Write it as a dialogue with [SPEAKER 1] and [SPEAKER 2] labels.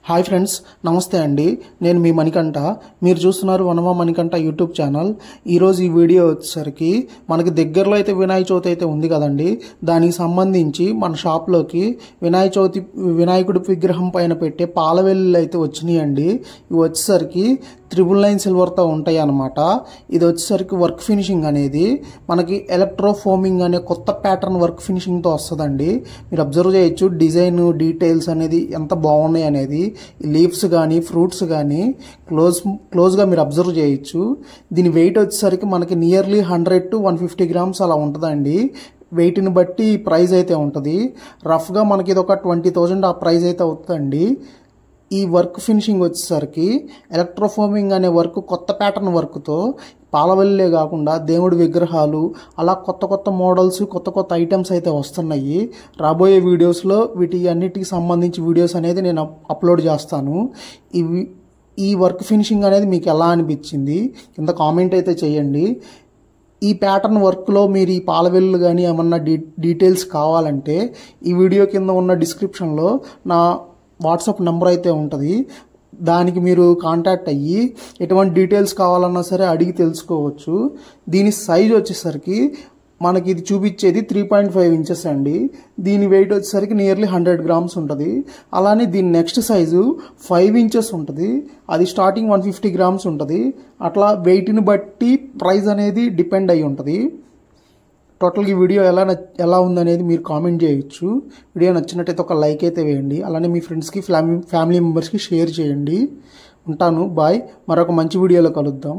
[SPEAKER 1] Hi friends, నమస్తే అండి. నేను మీ మణికంఠ. మీరు చూస్తున్నారు వనమా మణికంఠ యూట్యూబ్ ఛానల్. ఈరోజు ఈ వీడియో వచ్చేసరికి మనకి దగ్గరలో అయితే వినాయక చవితి అయితే ఉంది కదండి. దానికి సంబంధించి మన షాప్లోకి వినాయకుడి విగ్రహం పైన పెట్టే పాలవెల్లులు అయితే వచ్చినాయండి. ఇవి వచ్చేసరికి 999 సిల్వర్తో ఉంటాయి అన్నమాట. ఇది వచ్చేసరికి వర్క్ ఫినిషింగ్ అనేది మనకి ఎలక్ట్రోఫోమింగ్ అనే కొత్త ప్యాటర్న్ వర్క్ ఫినిషింగ్తో వస్తుందండి. మీరు అబ్జర్వ్ చేయొచ్చు డిజైన్ డీటెయిల్స్ అనేది ఎంత బాగున్నాయి అనేది. లీవ్స్ కానీ ఫ్రూట్స్ కానీ క్లోజ్గా మీరు అబ్జర్వ్ చేయొచ్చు. దీని వెయిట్ వచ్చేసరికి మనకి నియర్లీ 100 to 150 grams అలా ఉంటుందండి. వెయిట్ని బట్టి ప్రైస్ అయితే ఉంటుంది. రఫ్గా మనకి ఇది ఒక 20,000 ఆ ప్రైస్ అయితే అవుతుందండి. ఈ వర్క్ ఫినిషింగ్ వచ్చేసరికి ఎలక్ట్రోఫోమింగ్ అనే వర్క్ కొత్త ప్యాటర్న్ వర్క్తో పాలవెల్లే కాకుండా దేవుడి విగ్రహాలు అలా కొత్త కొత్త మోడల్స్ కొత్త కొత్త ఐటమ్స్ అయితే వస్తున్నాయి. రాబోయే వీడియోస్లో వీటి అన్నిటికి సంబంధించి వీడియోస్ అనేది నేను అప్లోడ్ చేస్తాను. ఈ వర్క్ ఫినిషింగ్ అనేది మీకు ఎలా అనిపించింది కింద కామెంట్ అయితే చేయండి. ఈ ప్యాటర్న్ వర్క్లో మీరు ఈ పాలవెల్లు కానీ ఏమన్నా డీటెయిల్స్ కావాలంటే ఈ వీడియో కింద ఉన్న డిస్క్రిప్షన్లో నా వాట్సాప్ నెంబర్ అయితే ఉంటుంది. దానికి మీరు కాంటాక్ట్ అయ్యి ఎటువంటి డీటెయిల్స్ కావాలన్నా సరే అడిగి తెలుసుకోవచ్చు. దీని సైజ్ వచ్చేసరికి మనకి ఇది చూపించేది 3.5 inches అండి. దీని వెయిట్ వచ్చేసరికి నియర్లీ 100 grams ఉంటుంది. అలానే దీని నెక్స్ట్ సైజు 5 inches ఉంటుంది. అది స్టార్టింగ్ 150 grams ఉంటుంది. అట్లా వెయిట్ని బట్టి ప్రైస్ అనేది డిపెండ్ అయి ఉంటుంది. టోటల్గా ఈ వీడియో ఎలా ఉందనేది మీరు కామెంట్ చేయొచ్చు. వీడియో నచ్చినట్టయితే ఒక లైక్ అయితే వేయండి. అలానే మీ ఫ్రెండ్స్కి ఫ్యామిలీ మెంబర్స్కి షేర్ చేయండి. ఉంటాను, బాయ్. మరొక మంచి వీడియోలో కలుద్దాం.